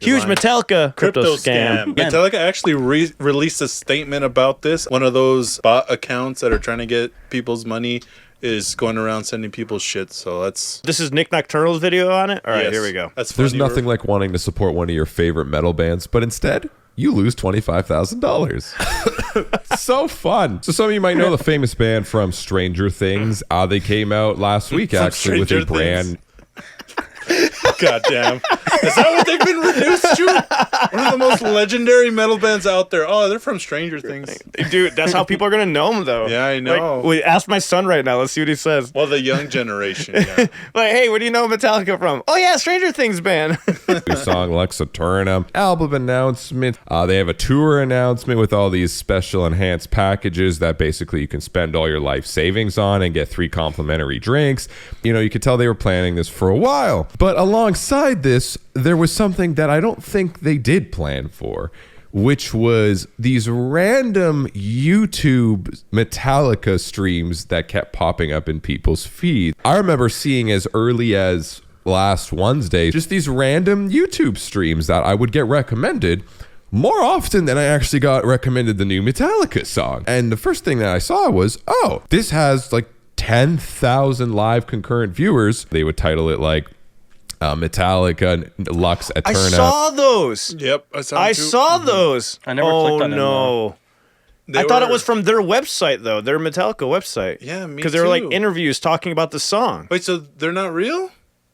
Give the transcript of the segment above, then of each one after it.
Huge Metallica crypto scam. Metallica actually released a statement about this. One of those bot accounts that are trying to get people's money is going around sending people shit. So that's... This is Nick Nocturnal's video on it? All right, here we go. There's nothing like wanting to support one of your favorite metal bands, but instead... you lose $25,000. So fun. So some of you might know the famous band from Stranger Things. They came out last week, actually, with a brand... Goddamn. Is that what they've been reduced to? One of the most legendary metal bands out there. Oh, they're from Stranger Things. Dude, that's how people are going to know them, though. Yeah, I know. Like, wait, ask my son right now. Let's see what he says. Well, the young generation, yeah. Like, hey, where do you know Metallica from? Oh, yeah, Stranger Things band. New song, Lux Eternum. Album announcement. They have a tour announcement with all these special enhanced packages that basically you can spend all your life savings on and get 3 complimentary drinks. You know, you could tell they were planning this for a while. But alongside this, there was something that I don't think they did plan for, which was these random YouTube Metallica streams that kept popping up in people's feed. I remember seeing as early as last Wednesday, just these random YouTube streams that I would get recommended more often than I actually got recommended the new Metallica song. And the first thing that I saw was, oh, this has like 10,000 live concurrent viewers. They would title it like Metallica Lux Eterna. I saw those. Yep, I saw those. I never clicked on it. Oh, no. I thought it was from their website, though, their Metallica website. Yeah, me too. Because they were like interviews talking about the song. Wait, so they're not real?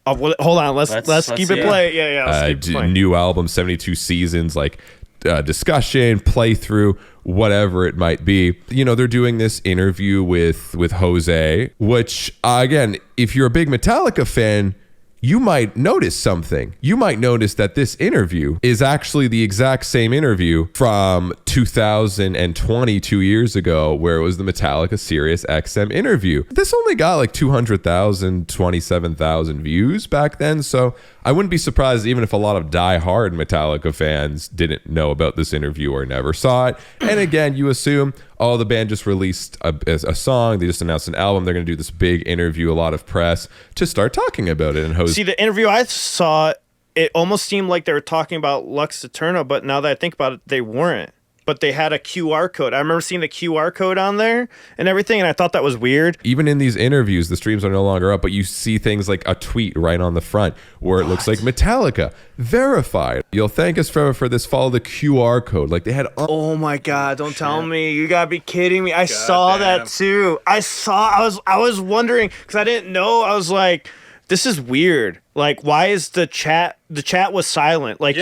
Oh, well, hold on. Let's keep it play. Yeah. Let's keep it playing. New album, 72 seasons, like discussion, playthrough, whatever it might be. You know, they're doing this interview with Jose, which, again, if you're a big Metallica fan, you might notice something. You might notice that this interview is actually the exact same interview from 2020, 2 years ago, where it was the Metallica Sirius XM interview. This only got like 200,000, 27,000 views back then. So I wouldn't be surprised even if a lot of die-hard Metallica fans didn't know about this interview or never saw it. And again, you assume, oh, the band just released a song. They just announced an album. They're going to do this big interview, a lot of press to start talking about it. And See, the interview I saw, it almost seemed like they were talking about Lux Eterna, but now that I think about it, they weren't. But they had a QR code. I remember seeing the QR code on there and everything, and I thought that was weird. Even in these interviews, the streams are no longer up, but you see things like a tweet right on the front where it looks like Metallica, verified. You'll thank us forever for this. Follow the QR code. Like they had... Oh my God, don't tell me. You gotta be kidding me. I saw that too. I was wondering, because I didn't know. I was like, this is weird. Like, why is the chat was silent? Like,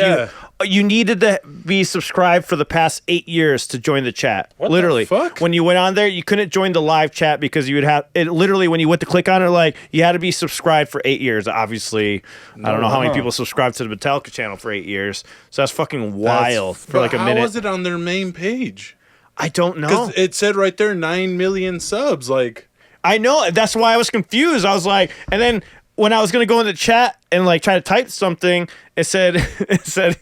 you needed to be subscribed for the past 8 years to join the chat. What literally. the fuck? When you went on there, you couldn't join the live chat because you would have it. Literally, when you went to click on it, like you had to be subscribed for 8 years. Obviously, I don't know how many people subscribed to the Metallica channel for 8 years. So that's fucking wild for like a minute. How was it on their main page? I don't know. Because it said right there 9 million subs. Like, I know. That's why I was confused. I was like, and then when I was gonna go in the chat and like try to type something, it said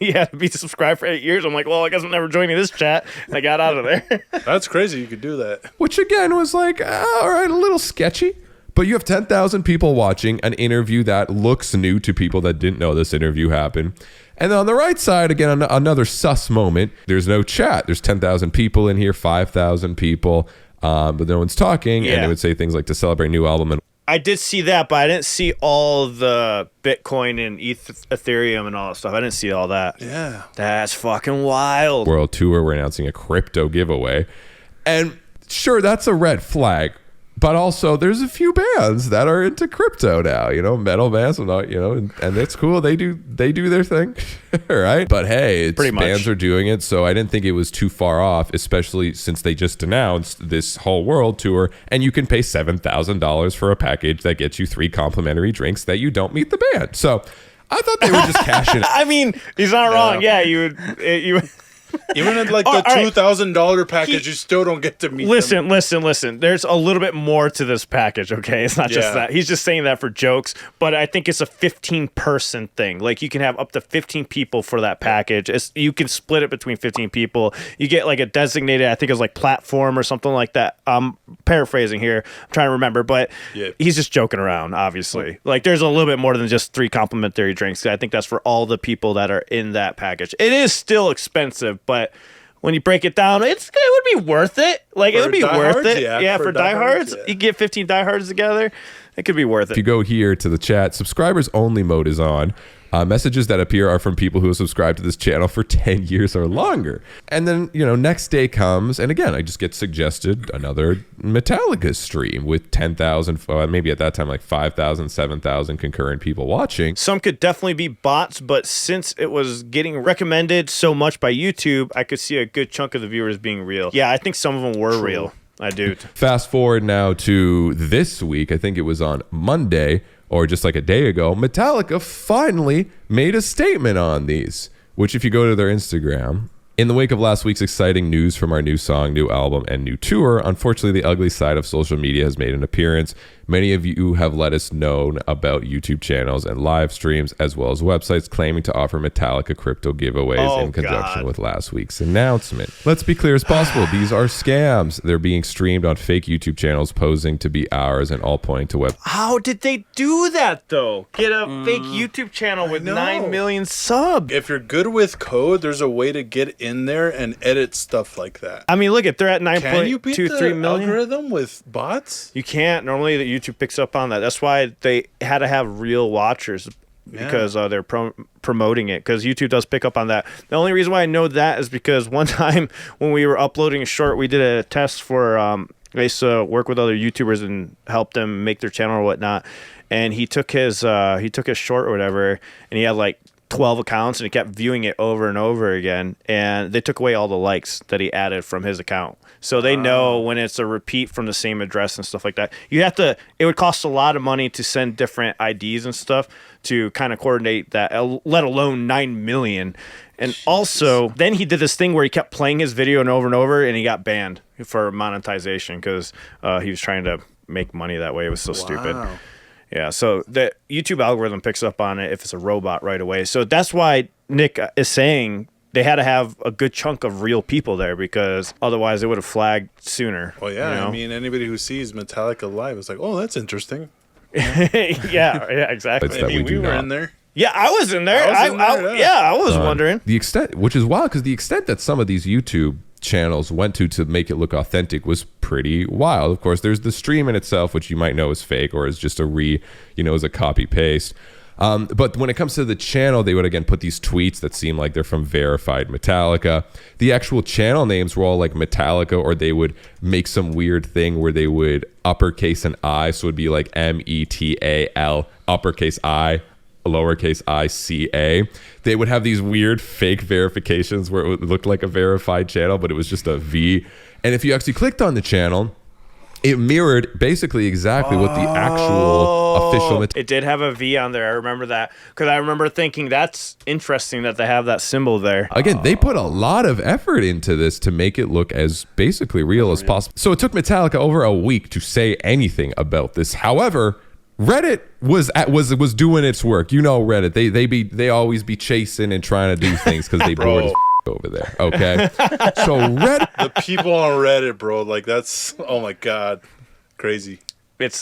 you had to be subscribed for 8 years. I'm like, well, I guess I'm never joining this chat. And I got out of there. That's crazy. You could do that. Which again was like, all right, a little sketchy. But you have 10,000 people watching an interview that looks new to people that didn't know this interview happened. And then on the right side, again, another sus moment. There's no chat. There's 10,000 people in here, 5,000 people, but no one's talking. Yeah. And they would say things like to celebrate new album and I did see that, but I didn't see all the Bitcoin and Ethereum and all that stuff. I didn't see all that. Yeah. That's fucking wild. World Tour. We're announcing a crypto giveaway. And sure, that's a red flag. But also, there's a few bands that are into crypto now, you know, metal bands, and it's cool. They do their thing, right? But hey, bands are doing it, so I didn't think it was too far off, especially since they just announced this whole world tour, and you can pay $7,000 for a package that gets you 3 complimentary drinks that you don't meet the band. So I thought they were just cashing. I mean, he's not wrong. Yeah, you would. Even at like the $2,000 package, you still don't get to meet them. Listen. There's a little bit more to this package, okay? It's not just that. He's just saying that for jokes, but I think it's a 15-person thing. Like, you can have up to 15 people for that package. You can split it between 15 people. You get like a designated, I think it was like platform or something like that. I'm paraphrasing here. I'm trying to remember, but he's just joking around, obviously. Like, there's a little bit more than just 3 complimentary drinks. I think that's for all the people that are in that package. It is still expensive, but when you break it down, it would be worth it. Like, it would be worth it. Yeah, for diehards, you get 15 diehards together. It could be worth it. If you go here to the chat, subscribers only mode is on. Messages that appear are from people who have subscribed to this channel for 10 years or longer. And then, next day comes, and again, I just get suggested another Metallica stream with 10,000, maybe at that time, like 5,000, 7,000 concurrent people watching. Some could definitely be bots, but since it was getting recommended so much by YouTube, I could see a good chunk of the viewers being real. Yeah, I think some of them were real. I do. Fast forward now to this week. I think it was on Monday, or just like a day ago, Metallica finally made a statement on these, which if you go to their Instagram, in the wake of last week's exciting news from our new song, new album, and new tour, unfortunately, the ugly side of social media has made an appearance. Many of you have let us know about YouTube channels and live streams, as well as websites claiming to offer Metallica crypto giveaways in conjunction with last week's announcement. Let's be clear as possible. These are scams. They're being streamed on fake YouTube channels posing to be ours and all pointing to web. How did they do that, though? Get a fake YouTube channel with 9 million subs. If you're good with code, there's a way to get in there and edit stuff like that. I mean, look, if they're at 9.23 million. Can you beat the algorithm with bots? You can't. Normally, the YouTube picks up on that. That's why they had to have real watchers because they're promoting it, because YouTube does pick up on that. The only reason why I know that is because one time when we were uploading a short, we did a test for I used to work with other YouTubers and help them make their channel or whatnot, and he took his short or whatever, and he had like 12 accounts and he kept viewing it over and over again, and they took away all the likes that he added from his account. So they know when it's a repeat from the same address and stuff like that. It would cost a lot of money to send different IDs and stuff to kind of coordinate that, let alone 9 million. And also, then he did this thing where he kept playing his video and over, and he got banned for monetization because he was trying to make money that way. It was so stupid. Yeah, so the YouTube algorithm picks up on it if it's a robot right away. So that's why Nick is saying they had to have a good chunk of real people there, because otherwise it would have flagged sooner. Well, yeah, I mean, anybody who sees Metallica live is like, oh, that's interesting. yeah, exactly. I mean, we were in there. Yeah, I was in there. I was wondering. The extent, which is wild, because the extent that some of these YouTube channels went to make it look authentic was pretty wild. Of course, there's the stream in itself, which you might know is fake or is just is a copy paste. But when it comes to the channel, they would again put these tweets that seem like they're from verified Metallica. The actual channel names were all like Metallica, or they would make some weird thing where they would uppercase an I, so it would be like METAL, uppercase I, lowercase ICA. They would have these weird fake verifications where it looked like a verified channel, but it was just a V. And if you actually clicked on the channel, it mirrored basically exactly what the actual official... It did have a V on there. I remember that, because I remember thinking that's interesting that they have that symbol there. Again, they put a lot of effort into this to make it look as basically real as possible. So it took Metallica over a week to say anything about this. However, Reddit was doing its work. You know Reddit. They always be chasing and trying to do things because they bored as over there. Okay. So Reddit, the people on Reddit, bro, like that's, oh my God, crazy. It's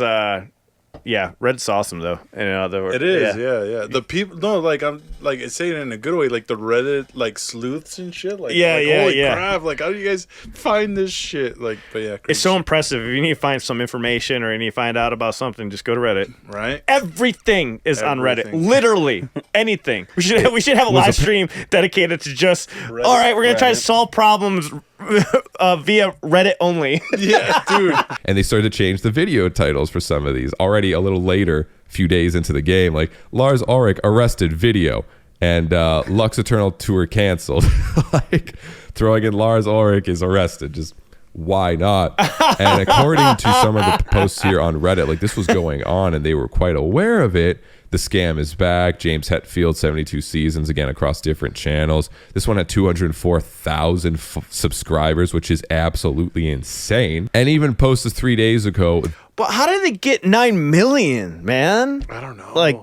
yeah, Reddit's awesome though. It is, yeah. The people, no, like I'm like saying it in a good way, like the Reddit like sleuths and shit. Like, holy crap! Like, how do you guys find this shit? Like, but yeah, it's so impressive. If you need to find some information or you need to find out about something, just go to Reddit. Right. Everything is on Reddit. Literally anything. We should have a live stream dedicated to just Reddit, all right, we're gonna try to solve problems via Reddit only. Yeah, dude. And they started to change the video titles for some of these already a little later, a few days into the game, like Lars Ulrich arrested video and Lux Eternal tour canceled. Like throwing in Lars Ulrich is arrested, just why not? And according to some of the posts here on Reddit, like this was going on and they were quite aware of it. The scam is back. James Hetfield, 72 seasons, again, across different channels. This one had 204,000 subscribers, which is absolutely insane. And even posted 3 days ago. But how did they get 9 million, man? I don't know. Like,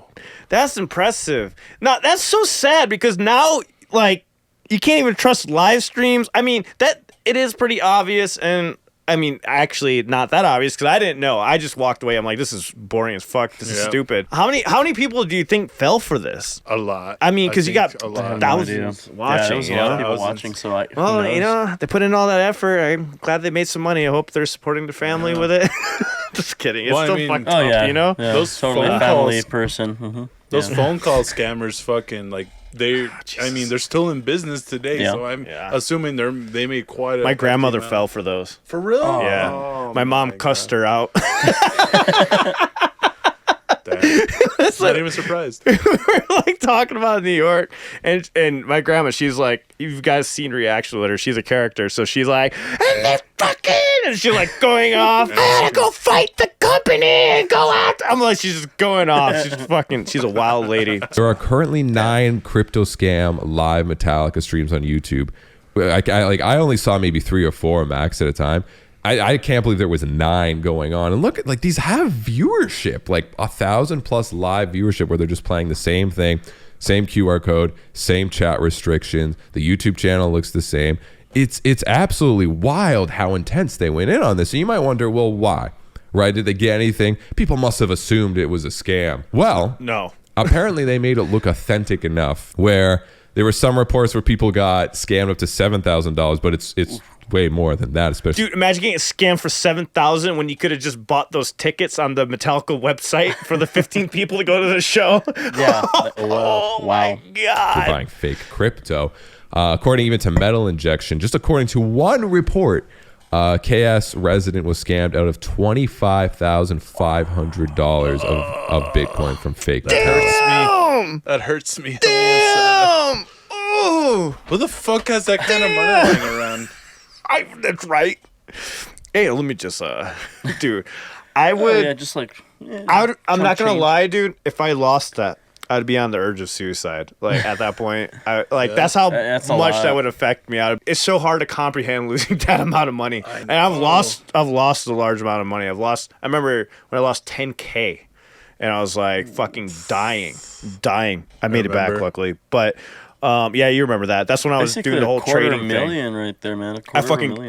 that's impressive. Now, that's so sad because now, like, you can't even trust live streams. I mean, it is pretty obvious, and I mean, actually, not that obvious because I didn't know. I just walked away. I'm like, this is boring as fuck. This is stupid. How many people do you think fell for this? A lot. I mean, because you got thousands watching. Yeah, a lot of people watching. So they put in all that effort. I'm glad they made some money. I hope they're supporting their family with it. Just kidding. It's still fucked up, you know? Yeah, those totally phone family calls, person. Mm-hmm. Those phone call scammers fucking like they're still in business today, so I'm assuming they made quite a... My grandmother fell for those. For real? Oh, yeah. Oh, my mom cussed her out. Not even surprised. We're like talking about New York, and my grandma, she's like, you guys seen reaction with her. She's a character, so she's like, and they're fucking, and she's like going off. I gotta go fight the company and go out. I'm like, she's just going off. She's a wild lady. There are currently 9 crypto scam live Metallica streams on YouTube. I only saw maybe 3 or 4 max at a time. I can't believe there was 9 going on. And look at, like, these have viewership, like 1,000+ live viewership where they're just playing the same thing, same QR code, same chat restrictions. The YouTube channel looks the same. It's absolutely wild how intense they went in on this. And you might wonder, well, why? Right? Did they get anything? People must have assumed it was a scam. Well, no. Apparently they made it look authentic enough where there were some reports where people got scammed up to $7,000, but it's way more than that, especially. Dude, imagine getting scammed for $7,000 when you could have just bought those tickets on the Metallica website for the 15 people to go to the show. Yeah. Oh my God. For buying fake crypto. According even to Metal Injection, just according to one report, KS resident was scammed out of $25,500 of Bitcoin from fake. That hurts me. Damn. Oh. Who the fuck has that kind of money lying around? That's right. Hey, let me just, dude, I would. I'm not gonna lie, dude. If I lost that, I'd be on the urge of suicide. Like at that point, that's how much that would affect me. It's so hard to comprehend losing that amount of money. And I've lost a large amount of money. I remember when I lost $10K, and I was like fucking dying. I made it back luckily, but. Yeah, you remember that. That's when I was doing the whole trading thing. $250,000 right there, man. I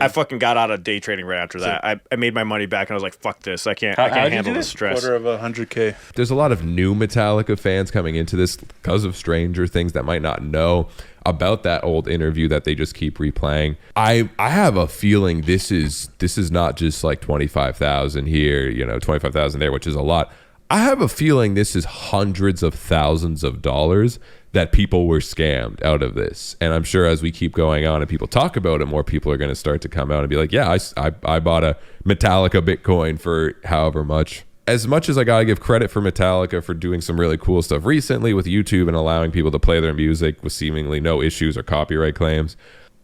fucking got out of day trading right after that. I made my money back and I was like, fuck this. I can't handle the stress. $250,000. There's a lot of new Metallica fans coming into this because of Stranger Things that might not know about that old interview that they just keep replaying. I have a feeling this is not just like 25,000 here, 25,000 there, which is a lot. I have a feeling this is hundreds of thousands of dollars that people were scammed out of this. And I'm sure as we keep going on and people talk about it, more people are going to start to come out and be like, yeah, I bought a Metallica Bitcoin for however much. As much as I got to give credit for Metallica for doing some really cool stuff recently with YouTube and allowing people to play their music with seemingly no issues or copyright claims,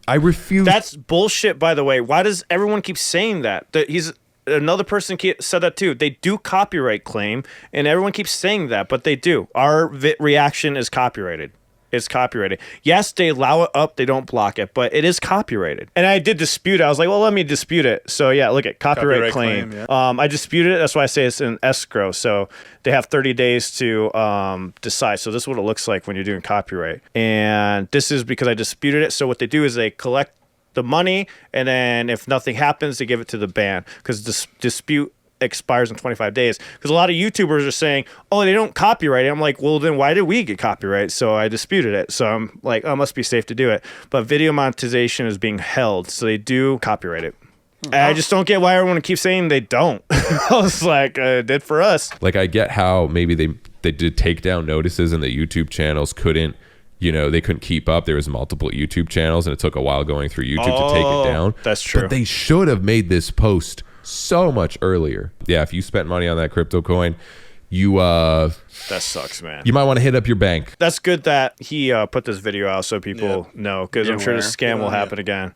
I refuse. That's bullshit, by the way. Why does everyone keep saying that? Another person said that too. They do copyright claim, and everyone keeps saying that, but they do. Our reaction is copyrighted. It's copyrighted. Yes, they allow it up. They don't block it, but it is copyrighted. And I did dispute it. I was like, well, let me dispute it. So yeah, look at copyright claim. Yeah. I disputed it. That's why I say it's in escrow. So they have 30 days to decide. So this is what it looks like when you're doing copyright. And this is because I disputed it. So what they do is they collect the money, and then if nothing happens, they give it to the band because this dispute expires in 25 days. Because a lot of YouTubers are saying, oh, they don't copyright it. I'm like, well, then why did we get copyright? So I disputed it. So I'm like, oh, it must be safe to do it. But video monetization is being held, so they do copyright it. And I just don't get why everyone keeps saying they don't. I was like, it did for us. Like, I get how maybe they did take down notices and the YouTube channels couldn't, they couldn't keep up. There was multiple YouTube channels, and it took a while going through YouTube to take it down. That's true. But they should have made this post so much earlier. Yeah, if you spent money on that crypto coin, you that sucks, man. You might want to hit up your bank. That's good that he put this video out so people know, because I'm sure the scam will happen again.